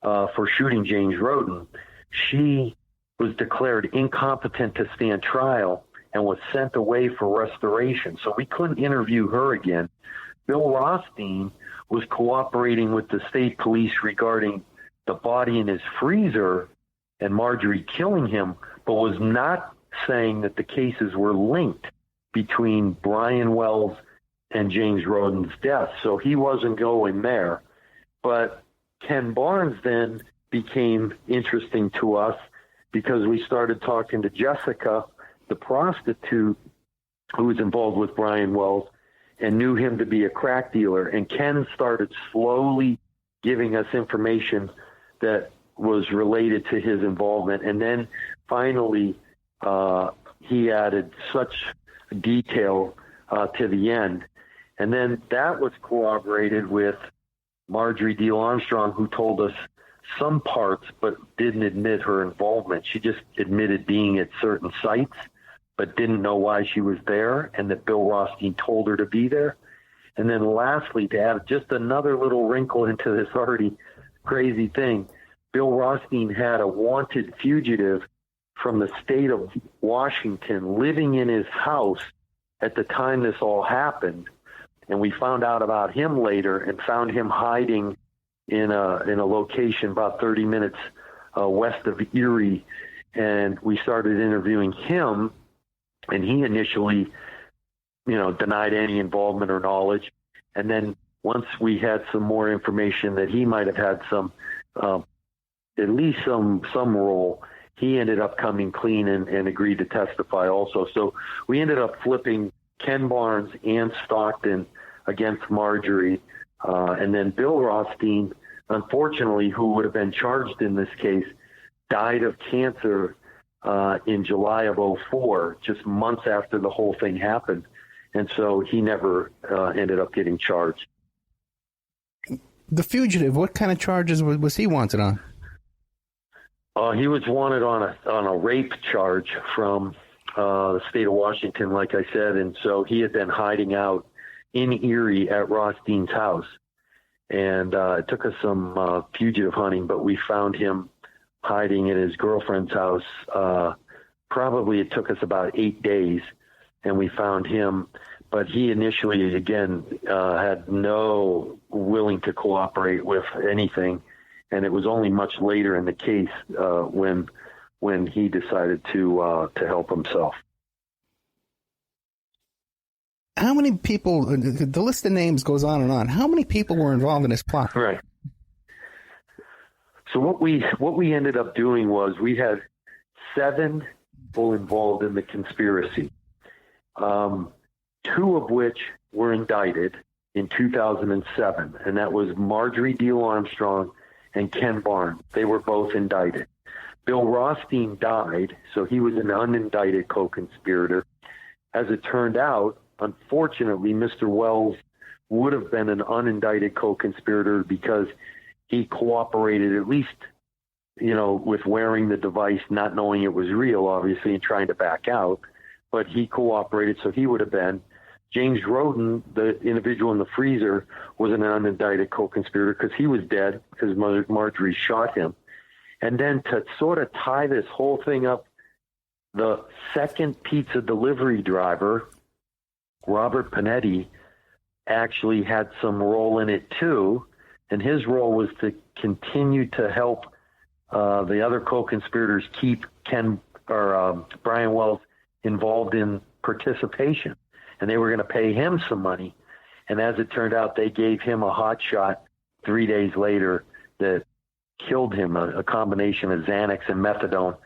for shooting James Roden, she was declared incompetent to stand trial and was sent away for restoration. So we couldn't interview her again. Bill Rothstein was cooperating with the state police regarding the body in his freezer and Marjorie killing him, but was not saying that the cases were linked between Brian Wells and James Roden's death. So he wasn't going there. But Ken Barnes then became interesting to us because we started talking to Jessica, the prostitute who was involved with Brian Wells and knew him to be a crack dealer. And Ken started slowly giving us information that was related to his involvement. And then finally, he added such detail to the end. And then that was corroborated with Marjorie Deal Armstrong, who told us some parts but didn't admit her involvement. She just admitted being at certain sites but didn't know why she was there, and that Bill Rothstein told her to be there. And then lastly, to add just another little wrinkle into this already crazy thing, Bill Rothstein had a wanted fugitive from the state of Washington living in his house at the time this all happened. And we found out about him later and found him hiding in a location about 30 minutes west of Erie. And we started interviewing him, and he initially, denied any involvement or knowledge. And then once we had some more information that he might have had some, at least some role, he ended up coming clean and agreed to testify also. So we ended up flipping Ken Barnes and Stockton against Marjorie. And then Bill Rothstein, unfortunately, who would have been charged in this case, died of cancer in July of 2004, just months after the whole thing happened. And so he never ended up getting charged. the fugitive, what kind of charges was he wanted on? He was wanted on a rape charge from the state of Washington, like I said, and so he had been hiding out in Erie at Rothstein's house. And it took us some fugitive hunting, but we found him hiding in his girlfriend's house. Probably it took us about 8 days, and we found him. But he initially, again, had no willing to cooperate with anything. And it was only much later in the case when he decided to help himself. How many people? The list of names goes on and on. How many people were involved in this plot? Right. So what we ended up doing was we had 7 people involved in the conspiracy, 2 of which were indicted in 2007, and that was Marjorie Deal Armstrong and Ken Barnes. They were both indicted. Bill Rothstein died, so he was an unindicted co-conspirator. As it turned out, unfortunately, Mr. Wells would have been an unindicted co-conspirator because he cooperated at least, with wearing the device, not knowing it was real, obviously, and trying to back out. But he cooperated, so he would have been. James Roden, the individual in the freezer, was an unindicted co-conspirator because he was dead because Marjorie shot him. And then to sort of tie this whole thing up, the second pizza delivery driver, Robert Panetti, actually had some role in it too. And his role was to continue to help the other co-conspirators keep Brian Wells involved in participation. And they were going to pay him some money. And as it turned out, they gave him a hot shot 3 days later that killed him, a combination of Xanax and methadone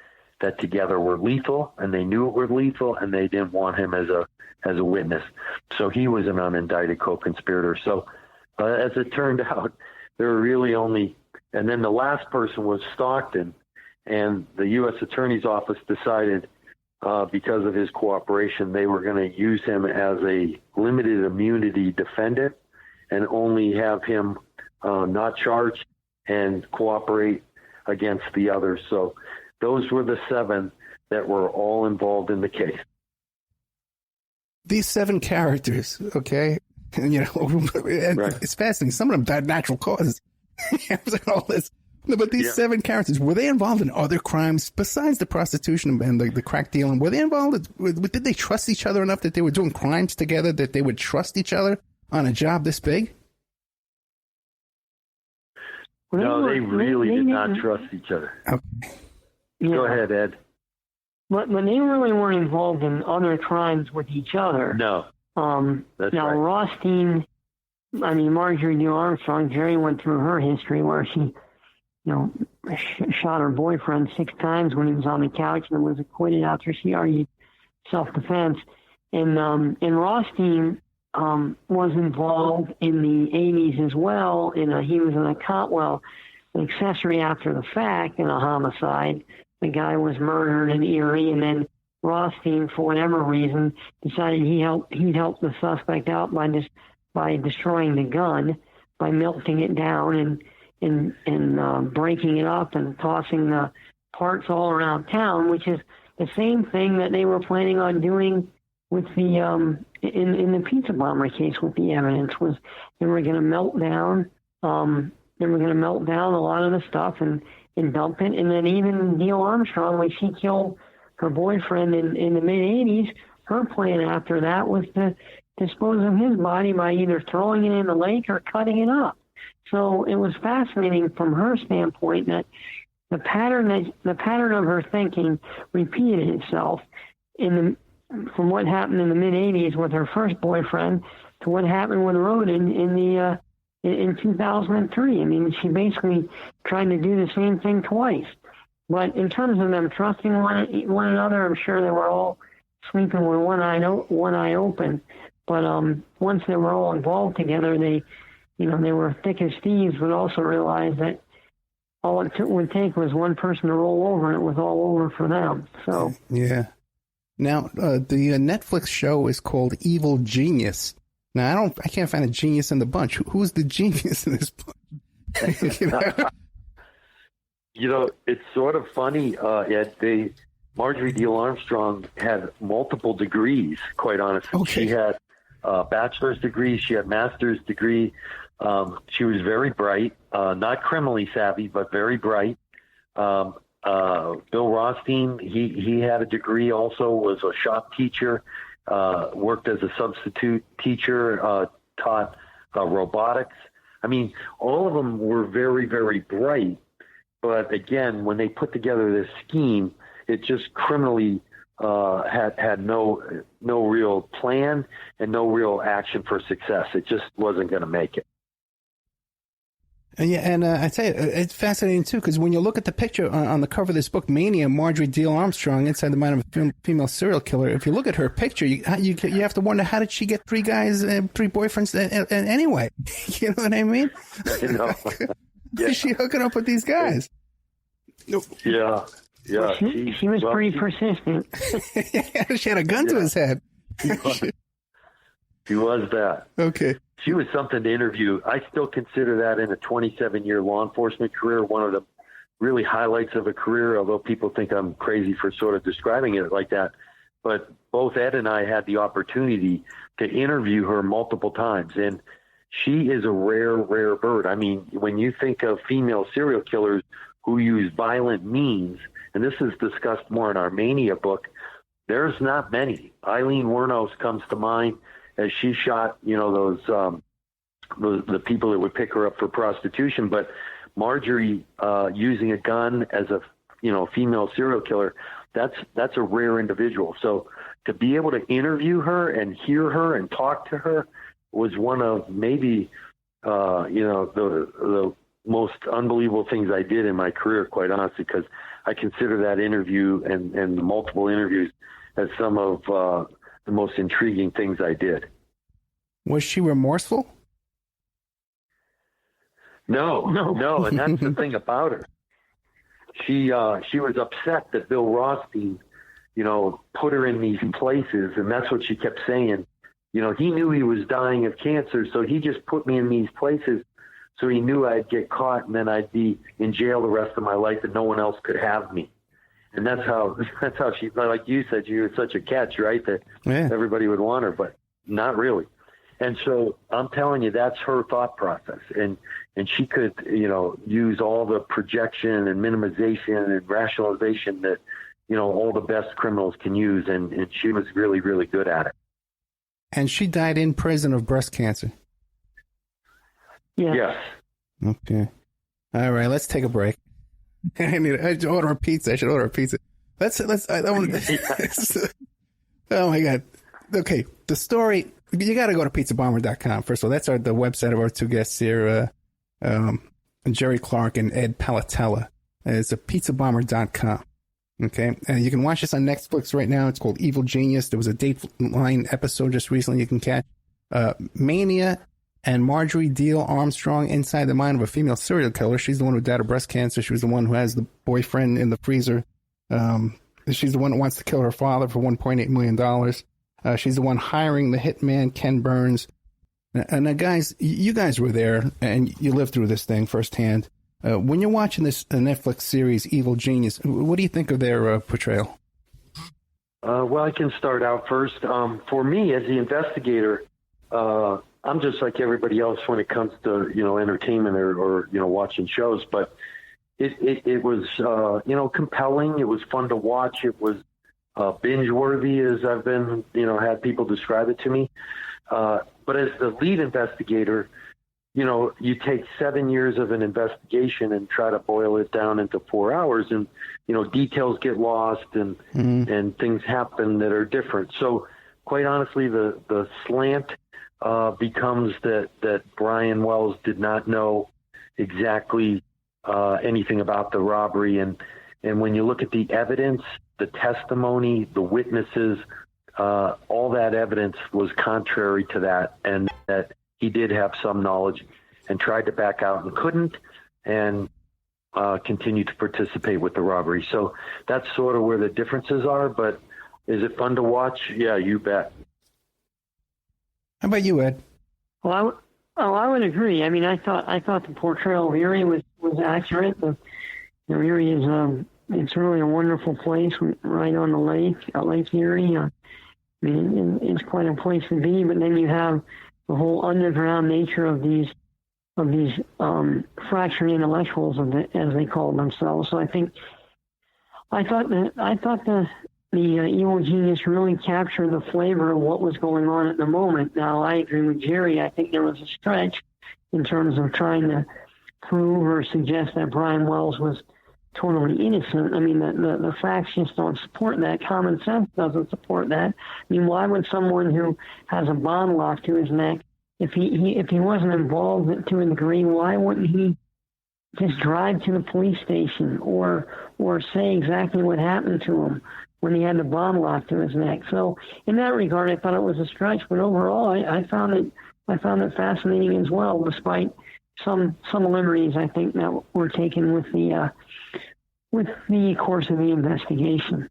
that together were lethal, and they knew it were lethal, and they didn't want him as a witness. So he was an unindicted co-conspirator. So as it turned out, there were really only, and then the last person was Stockton, and the U.S. Attorney's Office decided because of his cooperation, they were going to use him as a limited immunity defendant and only have him not charged and cooperate against the others. So those were the 7 that were all involved in the case. These 7 characters, okay, and, right. It's fascinating. Some of them died natural causes. All this. But these 7 characters, were they involved in other crimes besides the prostitution and the crack dealing? Were they involved? Did they trust each other enough that they were doing crimes together, that they would trust each other on a job this big? No, they really did not trust each other. Okay. Yeah. Go ahead, Ed. But they really weren't involved in other crimes with each other. No. That's now, right. Rothstein, Marjorie Deal Armstrong, Jerry went through her history where she, shot her boyfriend 6 times when he was on the couch and was acquitted after she argued self-defense. And Rothstein was involved in the 80s as well. He was an accessory after the fact in a homicide. The guy was murdered in Erie, and then Rothstein, for whatever reason, decided he'd help the suspect out by destroying the gun, by melting it down and breaking it up and tossing the parts all around town, which is the same thing that they were planning on doing with the in the pizza bomber case. With the evidence was they were going to melt down a lot of the stuff and dump it. And then even Deal Armstrong, when she killed her boyfriend in the mid-'80s, her plan after that was to dispose of his body by either throwing it in the lake or cutting it up. So it was fascinating from her standpoint that the pattern of her thinking repeated itself from what happened in the mid-'80s with her first boyfriend to what happened with Roden in 2003. She basically tried to do the same thing twice. But in terms of them trusting one another, I'm sure they were all sleeping with one eye open. But once they were all involved together, they were thick as thieves, but also realized that all it would take was one person to roll over, and it was all over for them. So yeah. Now the Netflix show is called Evil Genius. Now I can't find a genius in the bunch. Who's the genius in this bunch? You know, it's sort of funny, Ed. Marjorie Deal Armstrong had multiple degrees, quite honestly. Okay. She had a bachelor's degree. She had master's degree. She was very bright, not criminally savvy, but very bright. Bill Rothstein, he had a degree also, was a shop teacher, worked as a substitute teacher, taught robotics. I mean, all of them were very, very bright. But again, when they put together this scheme, it just criminally had no real plan and no real action for success. It just wasn't going to make it. And I tell you, it's fascinating too, because when you look at the picture on the cover of this book, Mania, Marjorie Deal Armstrong, Inside the Mind of a Female Serial Killer. If you look at her picture, you have to wonder, how did she get three boyfriends anyway? You know what I mean? You know, yeah. Is she hooking up with these guys? Yeah. Yeah. She was pretty persistent. Yeah, she had a gun to his head. She was that. Okay. She was something to interview. I still consider that, in a 27-year law enforcement career, one of the really highlights of a career, although people think I'm crazy for sort of describing it like that. But both Ed and I had the opportunity to interview her multiple times, and she is a rare, rare bird. I mean, when you think of female serial killers who use violent means, and this is discussed more in our Mania book, there's not many. Eileen Wuornos comes to mind, as she shot, you know, those the people that would pick her up for prostitution. But Marjorie using a gun as a female serial killer, that's a rare individual. So to be able to interview her and hear her and talk to her was one of maybe the most unbelievable things I did in my career, quite honestly, because I consider that interview and the multiple interviews as some of the most intriguing things I did. Was she remorseful? No, and that's the thing about her. She was upset that Bill Rothstein, put her in these places, and that's what she kept saying. He knew he was dying of cancer, so he just put me in these places so he knew I'd get caught and then I'd be in jail the rest of my life and no one else could have me. And that's how she, like you said, she was such a catch, right? That everybody would want her, but not really. And so I'm telling you, that's her thought process. And she could, use all the projection and minimization and rationalization that, all the best criminals can use. And she was really, really good at it. And she died in prison of breast cancer. Yeah. Yes. Okay. All right, let's take a break. I should order a pizza. Oh my God. Okay. The story, you got to go to pizzabomber.com. First of all, that's the website of our two guests here, Jerry Clark and Ed Palattella. It's pizzabomber.com. Okay. And you can watch this on Netflix right now. It's called Evil Genius. There was a Dateline episode just recently you can catch. Mania and Marjorie Deal Armstrong, Inside the Mind of a Female Serial Killer. She's the one who died of breast cancer. She was the one who has the boyfriend in the freezer. She's the one who wants to kill her father for $1.8 million. She's the one hiring the hitman, Ken Burns. And guys, you guys were there and you lived through this thing firsthand. When you're watching this Netflix series, Evil Genius, what do you think of their portrayal? Well, I can start out first. For me, as the investigator, I'm just like everybody else when it comes to, entertainment or watching shows, but it was, compelling. It was fun to watch. It was binge worthy, as I've been, had people describe it to me. But as the lead investigator, you take 7 years of an investigation and try to boil it down into 4 hours, and, details get lost and things happen that are different. So quite honestly, the slant becomes that Brian Wells did not know exactly anything about the robbery. And when you look at the evidence, the testimony, the witnesses, all that evidence was contrary to that, and that he did have some knowledge and tried to back out and couldn't, and continued to participate with the robbery. So that's sort of where the differences are. But is it fun to watch? Yeah, you bet. How about you, Ed? Well, Oh, I would agree. I mean, I thought the portrayal of Erie was accurate. Erie is it's really a wonderful place right on the lake, Lake Erie. I mean, it's quite a place to be. But then you have the whole underground nature of these fractured intellectuals, as they call themselves. So I thought the evil genius really captured the flavor of what was going on at the moment. Now, I agree with Jerry. I think there was a stretch in terms of trying to prove or suggest that Brian Wells was totally innocent. I mean, the facts just don't support that. Common sense doesn't support that. I mean, why would someone who has a bond locked to his neck, if he wasn't involved to a degree, why wouldn't he just drive to the police station or say exactly what happened to him when he had the bond locked to his neck? So in that regard, I thought it was a stretch, but overall, I found it fascinating as well, despite some liberties I think that were taken with the course of the investigation.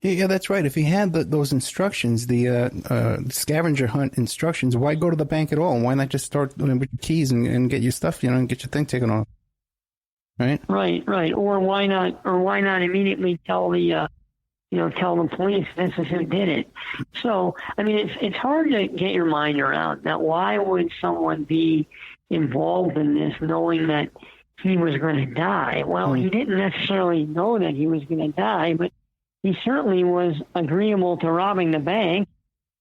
Yeah, that's right. If he had those instructions, the scavenger hunt instructions, why go to the bank at all? Why not just start with your keys and get your stuff, and get your thing taken off? Right. Right. Or why not immediately tell the police this is who did it? So, I mean, it's hard to get your mind around that. Why would someone be involved in this knowing that he was going to die? Well, he didn't necessarily know that he was going to die, but he certainly was agreeable to robbing the bank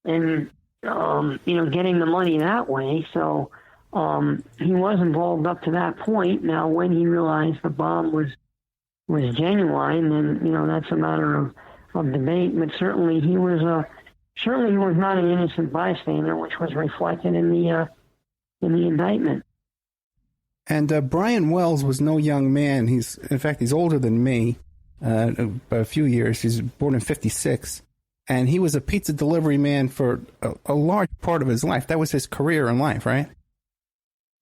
and, getting the money that way. So he was involved up to that point. Now, when he realized the bomb was genuine, then, that's a matter of debate. But certainly he was not an innocent bystander, which was reflected in the indictment. And Brian Wells was no young man. He's older than me by a few years. He's born in 1956. And he was a pizza delivery man for a large part of his life. That was his career in life, right?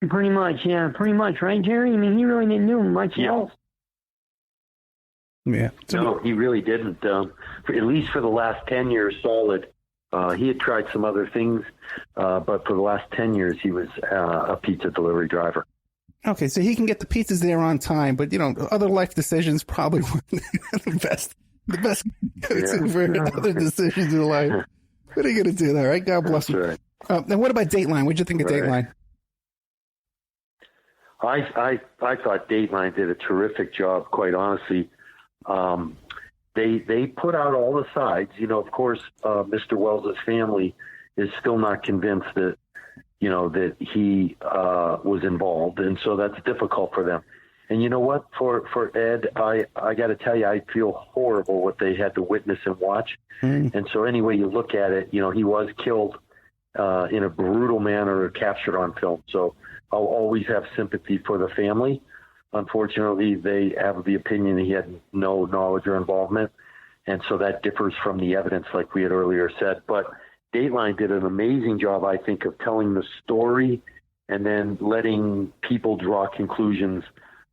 Pretty much, yeah. Pretty much, right, Jerry? I mean, he really didn't do much else. Yeah. No, he really didn't. At least for the last 10 years solid. He had tried some other things, but for the last 10 years, he was a pizza delivery driver. Okay, so he can get the pizzas there on time, but, other life decisions probably weren't the best for other decisions in life. What are you going to do, all right? God bless him. Right. Then what about Dateline? What did you think of Dateline? I thought Dateline did a terrific job, quite honestly. They put out all the sides. Of course, Mr. Wells' family is still not convinced that he was involved, and so that's difficult for them. And you know what? For Ed, I got to tell you, I feel horrible what they had to witness and watch. And so any way you look at it, he was killed in a brutal manner, captured on film. So I'll always have sympathy for the family. Unfortunately, they have the opinion that he had no knowledge or involvement, and so that differs from the evidence, like we had earlier said. But Dateline did an amazing job, I think, of telling the story and then letting people draw conclusions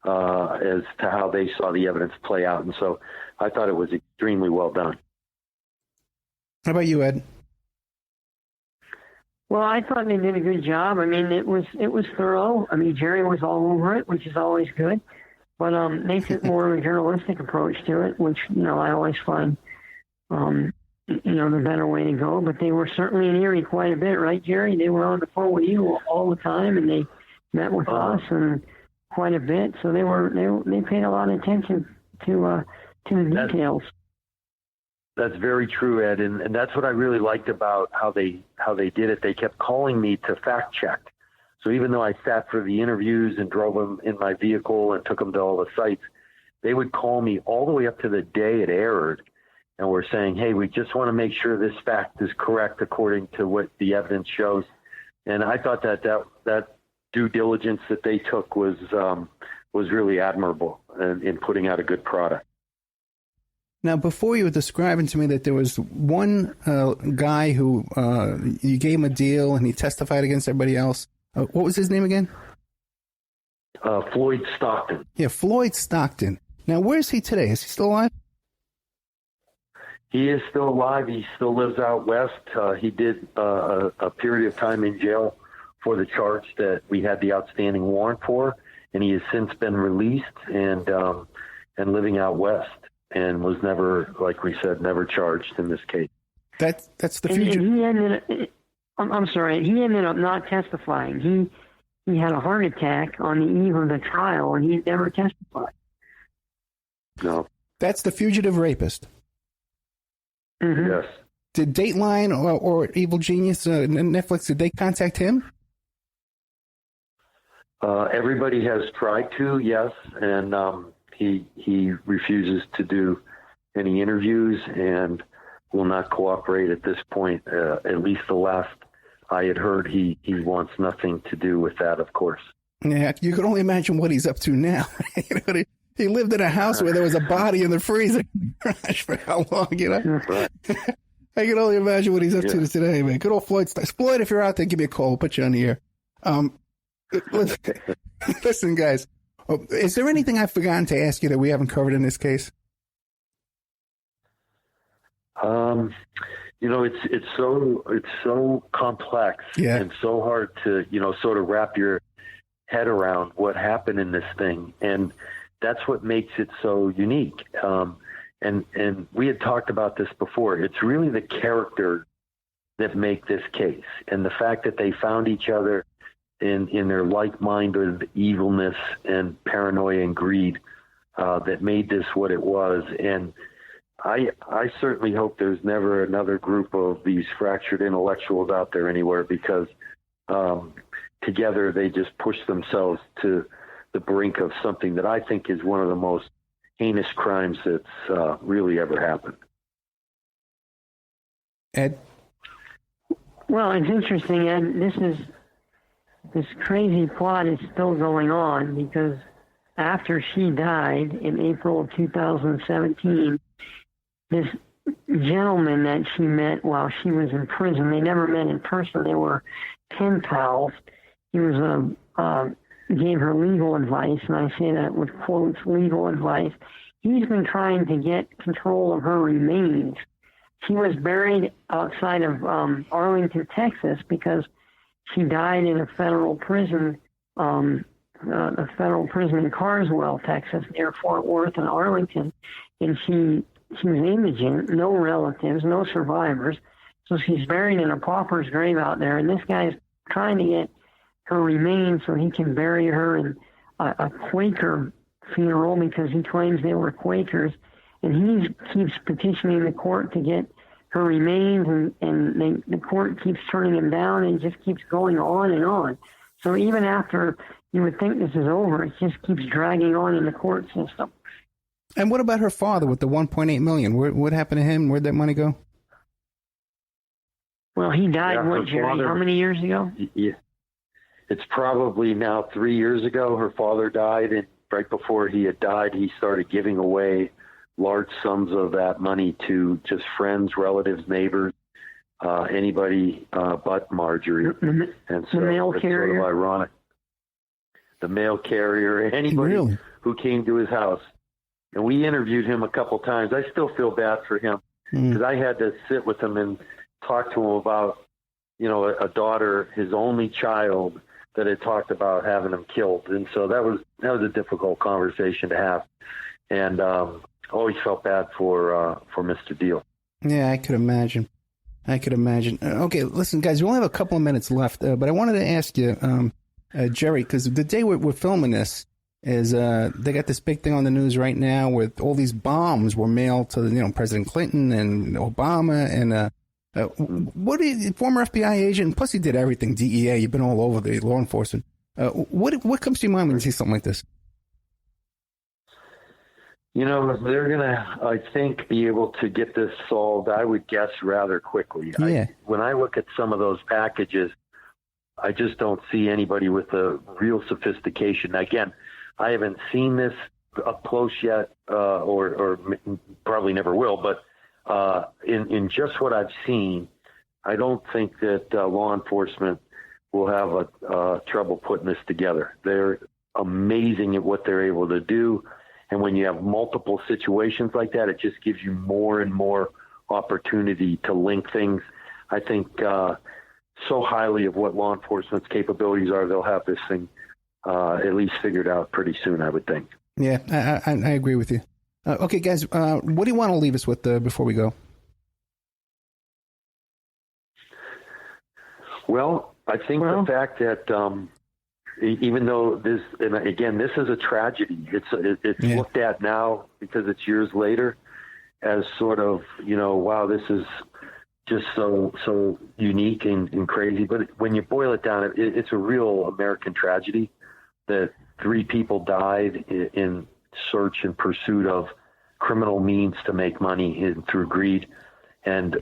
as to how they saw the evidence play out. And so I thought it was extremely well done. How about you, Ed? Well, I thought they did a good job. I mean, it was thorough. I mean, Jerry was all over it, which is always good. But they took more of a journalistic approach to it, which, I always find, the better way to go. But they were certainly in Erie quite a bit, right, Jerry? They were on the phone with you all the time, and they met with us and quite a bit. So they paid a lot of attention to the details. That's very true, Ed, and that's what I really liked about how they did it. They kept calling me to fact check. So even though I sat for the interviews and drove them in my vehicle and took them to all the sites, they would call me all the way up to the day it aired, and were saying, "Hey, we just want to make sure this fact is correct according to what the evidence shows." And I thought that due diligence that they took was really admirable in putting out a good product. Now, before you were describing to me that there was one guy who you gave him a deal and he testified against everybody else. What was his name again? Floyd Stockton. Yeah, Floyd Stockton. Now, where's he today? Is he still alive? He is still alive. He still lives out west. He did a period of time in jail for the charge that we had the outstanding warrant for, and he has since been released and living out west, and was never, like we said, never charged in this case. That's the future. I'm sorry. He ended up not testifying. He had a heart attack on the eve of the trial, and he never testified. No. That's the fugitive rapist. Mm-hmm. Yes. Did Dateline or Evil Genius, Netflix, did they contact him? Everybody has tried to, yes, and he refuses to do any interviews and will not cooperate at this point. At least the last I had heard, he wants nothing to do with that, of course. Yeah, you can only imagine what he's up to now. He lived in a house where there was a body in the freezer in the garage for how long, Right. I can only imagine what he's up to today, man. Good old Floyd. Floyd, if you're out there, give me a call. We'll put you on the air. Listen, guys, is there anything I've forgotten to ask you that we haven't covered in this case? It's so complex and so hard to, sort of wrap your head around what happened in this thing. And that's what makes it so unique. And we had talked about this before. It's really the character that make this case, and the fact that they found each other in their like-minded evilness and paranoia and greed that made this what it was. And I certainly hope there's never another group of these fractured intellectuals out there anywhere, because together they just push themselves to the brink of something that I think is one of the most heinous crimes that's really ever happened. Ed? Well, it's interesting, Ed. This crazy plot is still going on, because after she died in April of 2017, this gentleman that she met while she was in prison, they never met in person, they were pen pals. He was gave her legal advice, and I say that with quotes, legal advice. He's been trying to get control of her remains. She was buried outside of Arlington, Texas, because she died in a federal prison, in Carswell, Texas, near Fort Worth and Arlington. And she was indigent, no relatives, no survivors. So she's buried in a pauper's grave out there. And this guy's trying to get her remains so he can bury her in a Quaker funeral, because he claims they were Quakers. And he keeps petitioning the court to get her remains, and the court keeps turning him down, and just keeps going on and on. So even after you would think this is over, it just keeps dragging on in the court system. And what about her father with the $1.8 million? What happened to him? Where'd that money go? Well, he died, Jerry? How many years ago? Yeah. It's probably now 3 years ago. Her father died, and right before he had died, he started giving away large sums of that money to just friends, relatives, neighbors, anybody but Marjorie. And so the mail it's carrier. sort of ironic. The mail carrier, anybody who came to his house. And we interviewed him a couple times. I still feel bad for him, because I had to sit with him and talk to him about, a daughter, his only child, that had talked about having him killed. And so that was a difficult conversation to have. And always felt bad for Mr. Deal. Yeah, I could imagine. Okay, listen, guys, we only have a couple of minutes left, but I wanted to ask you, Jerry, because the day we're filming this is they got this big thing on the news right now with all these bombs were mailed to President Clinton and Obama and former FBI agent, plus he did everything, DEA, you've been all over the law enforcement. What comes to your mind when you see something like this? They're going to, I think, be able to get this solved, I would guess, rather quickly. Yeah. When I look at some of those packages, I just don't see anybody with a real sophistication. Again, I haven't seen this up close yet, or probably never will, but in just what I've seen, I don't think that law enforcement will have trouble putting this together. They're amazing at what they're able to do. And when you have multiple situations like that, it just gives you more and more opportunity to link things. I think so highly of what law enforcement's capabilities are, they'll have this thing at least figured out pretty soon, I would think. Yeah, I agree with you. Okay, guys, what do you want to leave us with before we go? Well, I think the fact that even though this, and again, this is a tragedy. It's looked at now because it's years later as sort of, wow, this is just so unique and crazy. But when you boil it down, it's a real American tragedy that 3 people died in search and pursuit of criminal means to make money through greed. And,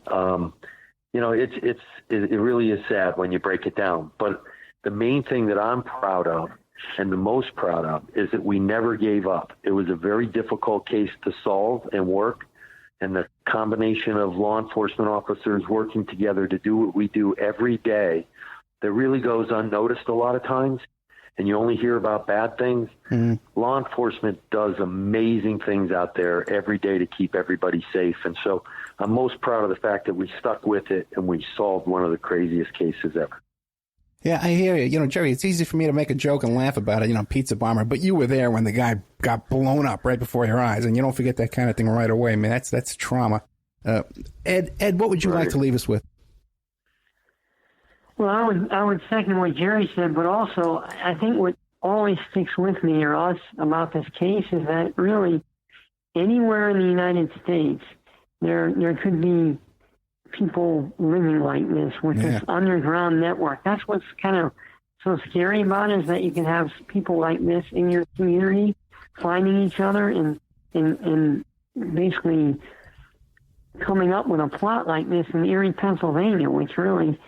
it really is sad when you break it down. But the main thing that I'm proud of and the most proud of is that we never gave up. It was a very difficult case to solve and work. And the combination of law enforcement officers working together to do what we do every day that really goes unnoticed a lot of times. And you only hear about bad things. Mm-hmm. Law enforcement does amazing things out there every day to keep everybody safe. And so I'm most proud of the fact that we stuck with it and we solved one of the craziest cases ever. Yeah, I hear you. Jerry, it's easy for me to make a joke and laugh about it, pizza bomber, but you were there when the guy got blown up right before your eyes, and you don't forget that kind of thing right away. I mean, that's trauma. Ed, what would you like to leave us with? Well, I would second what Jerry said, but also I think what always sticks with me or us about this case is that really anywhere in the United States there could be people living like this with this underground network. That's what's kind of so scary about it, is that you can have people like this in your community finding each other and basically coming up with a plot like this in Erie, Pennsylvania, which really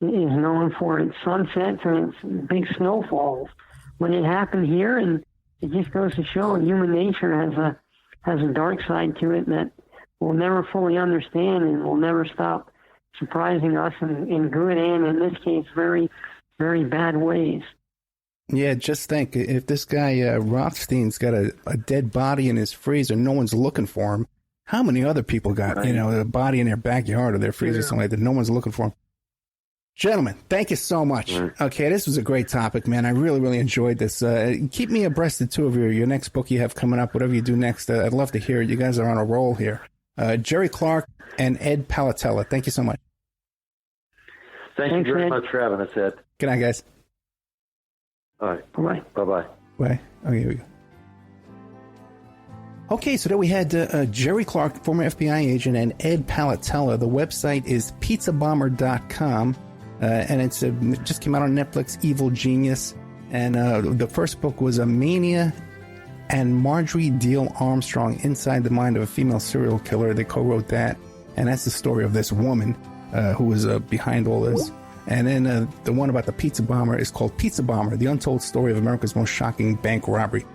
is known for its sunsets and its big snowfalls. When it happened here, and it just goes to show human nature has a dark side to it that we'll never fully understand and will never stop surprising us in good and, in this case, very, very bad ways. Yeah, just think, if this guy Rothstein's got a dead body in his freezer, no one's looking for him, how many other people got, a body in their backyard or their freezer or something like that, no one's looking for him? Gentlemen, thank you so much. Okay, this was a great topic, man. I really, really enjoyed this. Keep me abreast, too, of your next book you have coming up, whatever you do next. I'd love to hear it. You guys are on a roll here. Jerry Clark and Ed Palattella, thank you so much. Thank you very much for having us, Ed. Good night, guys. All right. Bye-bye. Bye-bye. Bye. Okay, here we go. Okay, so there we had Jerry Clark, former FBI agent, and Ed Palattella. The website is pizzabomber.com, and it just came out on Netflix, Evil Genius. And the first book was Mania and Marjorie Deal Armstrong, Inside the Mind of a Female Serial Killer. They co-wrote that, and that's the story of this woman who was behind all this. And then the one about the pizza bomber is called Pizza Bomber, The Untold Story of America's Most Shocking Bank Robbery.